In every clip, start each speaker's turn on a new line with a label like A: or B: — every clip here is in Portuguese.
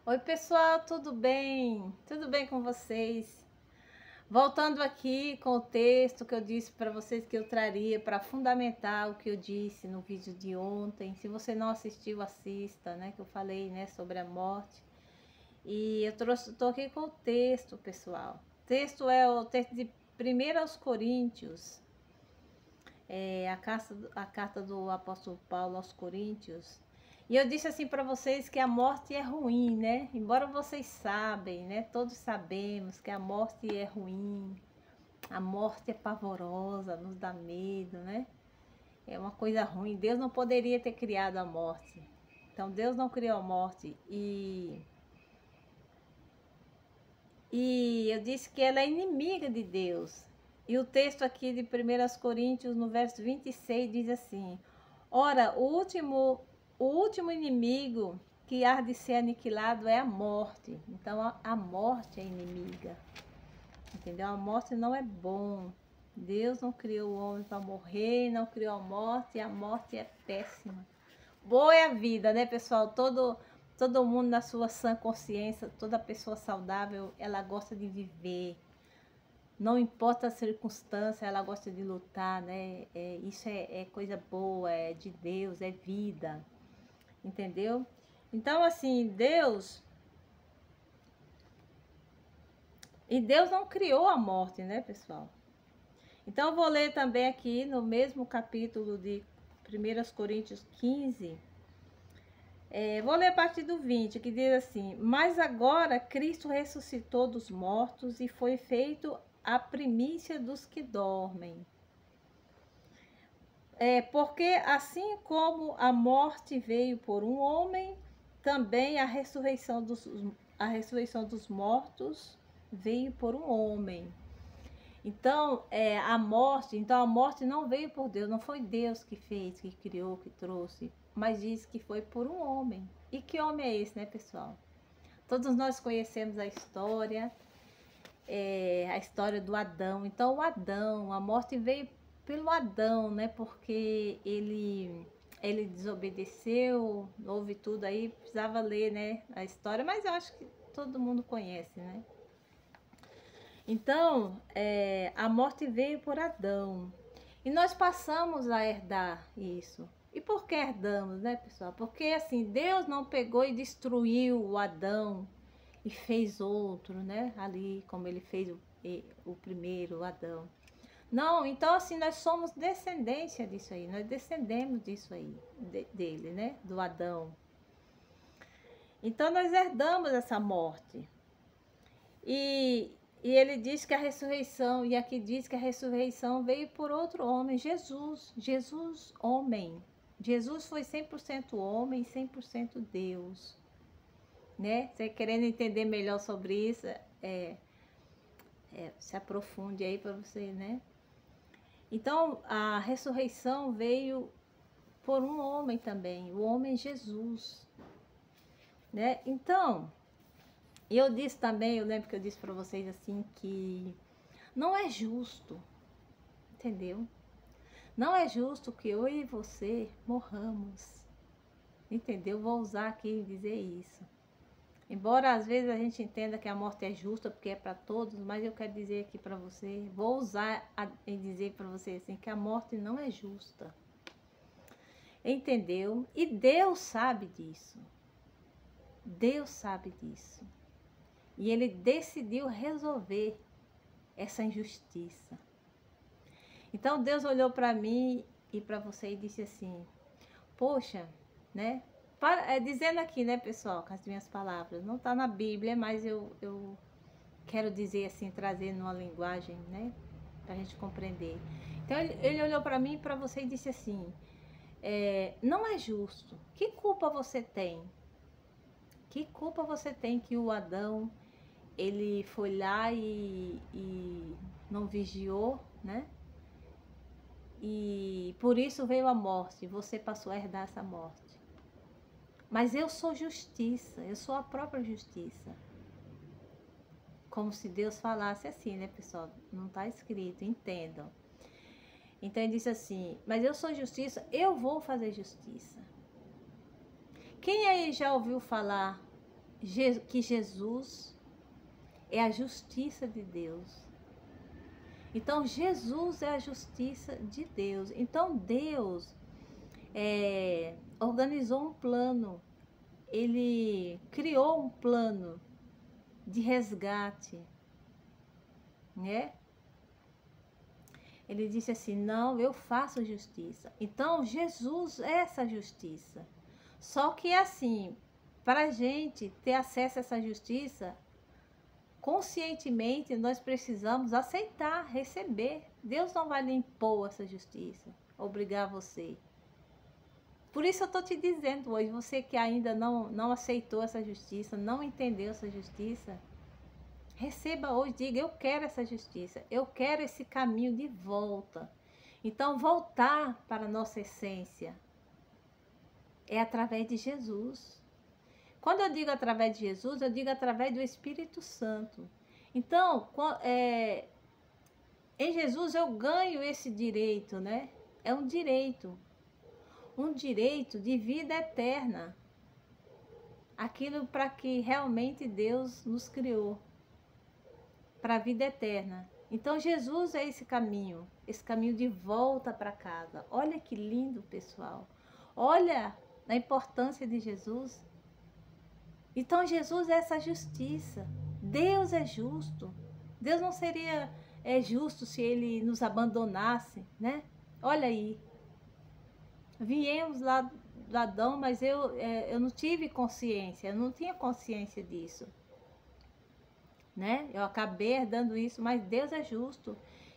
A: Oi, pessoal, tudo bem? Tudo bem com vocês? Voltando aqui com o texto que eu disse para vocês que eu traria para fundamentar o que eu disse no vídeo de ontem. Se você não assistiu, assista, né? Que eu falei, né, sobre a morte. E tô aqui com o texto, pessoal. O texto é o texto de 1 Coríntios, a carta do apóstolo Paulo aos Coríntios. E eu disse assim para vocês que a morte é ruim, né? Embora vocês sabem, né? Todos sabemos que a morte é ruim, a morte é pavorosa, nos dá medo, né? É uma coisa ruim. Deus não poderia ter criado a morte. Então Deus não criou a morte e eu disse que ela é inimiga de Deus. E o texto aqui de 1 Coríntios, no verso 26, diz assim: Ora, o último inimigo que há de ser aniquilado é a morte. Então a morte é inimiga. Entendeu? A morte não é bom. Deus não criou o homem para morrer, não criou a morte, e a morte é péssima. Boa é a vida, né, pessoal? Todo mundo na sua sã consciência, toda pessoa saudável, ela gosta de viver. Não importa a circunstância, ela gosta de lutar, né? Isso é coisa boa, é de Deus, é vida, entendeu? Então, assim, Deus não criou a morte, né, pessoal? Então, eu vou ler também aqui no mesmo capítulo de 1 Coríntios 15. Vou ler a partir do 20, que diz assim: Mas agora Cristo ressuscitou dos mortos e foi feito a primícia dos que dormem. Porque assim como a morte veio por um homem, também a ressurreição dos mortos veio por um homem. Então, a morte não veio por Deus, não foi Deus que fez, que criou, que trouxe, mas diz que foi por um homem. E que homem é esse, né, pessoal? Todos nós conhecemos a história do Adão. Então, o Adão, a morte veio pelo Adão, né? Porque ele desobedeceu, houve tudo aí, precisava ler, né, a história, mas eu acho que todo mundo conhece, né? Então, a morte veio por Adão. E nós passamos a herdar isso. E por que herdamos, né, pessoal? Porque assim, Deus não pegou e destruiu o Adão e fez outro, né? Ali, como ele fez o primeiro, o Adão. Não, então assim, nós somos descendência disso aí, nós descendemos disso aí, dele, né? Do Adão. Então nós herdamos essa morte. E ele diz que a ressurreição, e aqui diz que a ressurreição veio por outro homem, Jesus. Jesus, homem. Jesus foi 100% homem, 100% Deus. Né? Você querendo entender melhor sobre isso, se aprofunde aí para você, né? Então, a ressurreição veio por um homem também, o homem Jesus. Né? Então, eu disse também, eu lembro que eu disse para vocês assim, que não é justo, entendeu? Não é justo que eu e você morramos, entendeu? Vou usar aqui e dizer isso. Embora às vezes a gente entenda que a morte é justa porque é para todos, mas eu quero dizer aqui para você, vou usar e dizer para você assim, que a morte não é justa. Entendeu? E Deus sabe disso. Deus sabe disso. E ele decidiu resolver essa injustiça. Então Deus olhou para mim e para você e disse assim: poxa, né? Dizendo aqui, né, pessoal, com as minhas palavras, não está na Bíblia, mas eu quero dizer assim, trazer numa linguagem, né, para a gente compreender. Então ele olhou para mim e para você e disse assim: não é justo. Que culpa você tem? Que culpa você tem que o Adão ele foi lá e não vigiou, né? E por isso veio a morte, você passou a herdar essa morte. Mas eu sou justiça, eu sou a própria justiça. Como se Deus falasse assim, né, pessoal? Não está escrito, entendam. Então ele disse assim: mas eu sou justiça, eu vou fazer justiça. Quem aí já ouviu falar que Jesus é a justiça de Deus. Então, Jesus é a justiça de Deus. Então, Deus organizou um plano. Ele criou um plano de resgate, né? Ele disse assim, não, eu faço justiça. Então, Jesus é essa justiça. Só que assim, para a gente ter acesso a essa justiça, conscientemente nós precisamos aceitar, receber. Deus não vai lhe impor essa justiça, obrigar você. Por isso eu estou te dizendo hoje, você que ainda não aceitou essa justiça, não entendeu essa justiça, receba hoje, diga, eu quero essa justiça, eu quero esse caminho de volta. Então, voltar para a nossa essência é através de Jesus. Quando eu digo através de Jesus, eu digo através do Espírito Santo. Então, em Jesus eu ganho esse direito, né? É um direito de vida eterna. Aquilo para que realmente Deus nos criou, para a vida eterna. Então, Jesus é esse caminho de volta para casa. Olha que lindo, pessoal. Olha a importância de Jesus. Então, Jesus é essa justiça. Deus é justo. Deus não seria justo se Ele nos abandonasse, né? Olha aí. Viemos lá do Adão, mas eu não tive consciência, eu não tinha consciência disso, né? Eu acabei herdando isso, mas Deus é justo.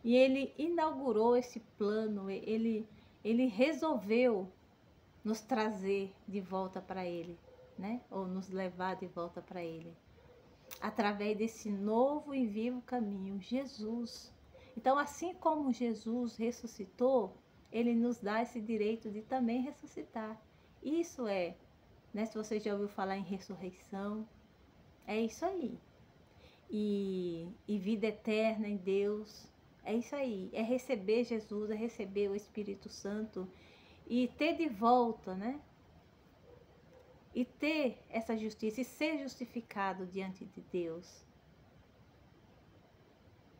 A: E Ele inaugurou esse plano, Ele resolveu nos trazer de volta para Ele, né? Ou nos levar de volta para Ele, através desse novo e vivo caminho, Jesus. Então, assim como Jesus ressuscitou, Ele nos dá esse direito de também ressuscitar. Isso né? Se você já ouviu falar em ressurreição, é isso aí. E vida eterna em Deus, é isso aí. É receber Jesus, é receber o Espírito Santo e ter de volta, né? E ter essa justiça e ser justificado diante de Deus.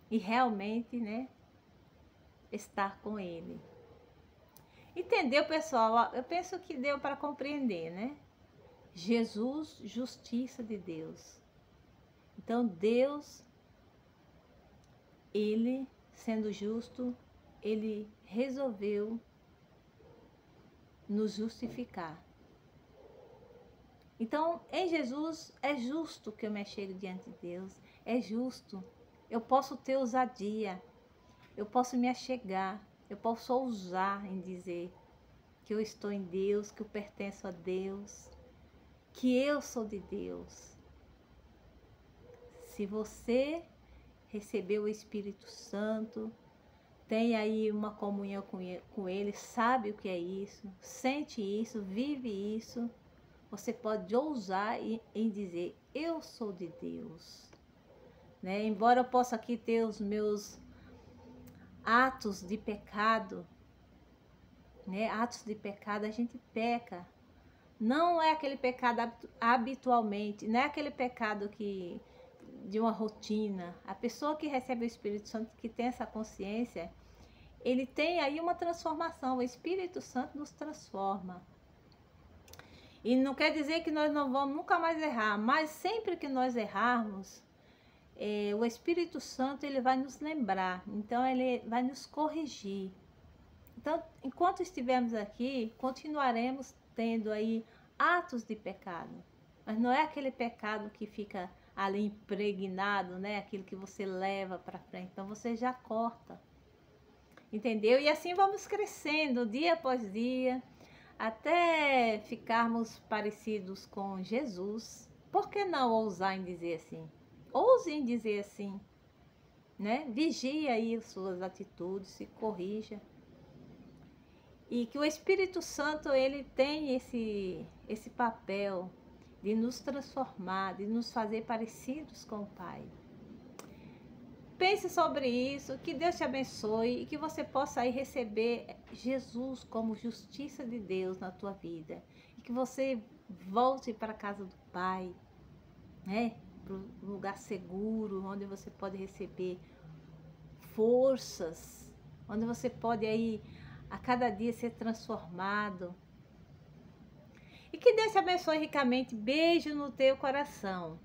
A: E realmente, né, estar com Ele. Entendeu, pessoal? Eu penso que deu para compreender, né? Jesus, justiça de Deus. Então, Deus, Ele, sendo justo, Ele resolveu nos justificar. Então, em Jesus, é justo que eu me achegue diante de Deus. É justo. Eu posso ter ousadia. Eu posso me achegar. Eu posso ousar em dizer que eu estou em Deus, que eu pertenço a Deus, que eu sou de Deus. Se você recebeu o Espírito Santo, tem aí uma comunhão com Ele, sabe o que é isso, sente isso, vive isso, você pode ousar em dizer, eu sou de Deus. Né? Embora eu possa aqui ter os meus atos de pecado, né? Atos de pecado, a gente peca. Não é aquele pecado habitualmente, não é aquele pecado de uma rotina. A pessoa que recebe o Espírito Santo, que tem essa consciência, ele tem aí uma transformação. O Espírito Santo nos transforma. E não quer dizer que nós não vamos nunca mais errar, mas sempre que nós errarmos, o Espírito Santo ele vai nos lembrar, então ele vai nos corrigir. Então, enquanto estivermos aqui, continuaremos tendo aí atos de pecado, mas não é aquele pecado que fica ali impregnado, né? Aquilo que você leva para frente, então você já corta, entendeu? E assim vamos crescendo dia após dia, até ficarmos parecidos com Jesus. Por que não ousar em dizer assim? Ouse em dizer assim, né? Vigie aí suas atitudes, se corrija. E que o Espírito Santo, ele tem esse papel de nos transformar, de nos fazer parecidos com o Pai. Pense sobre isso, que Deus te abençoe e que você possa aí receber Jesus como justiça de Deus na tua vida. E que você volte para a casa do Pai, né? Para um lugar seguro, onde você pode receber forças, onde você pode aí a cada dia ser transformado. E que Deus te abençoe ricamente. Beijo no teu coração.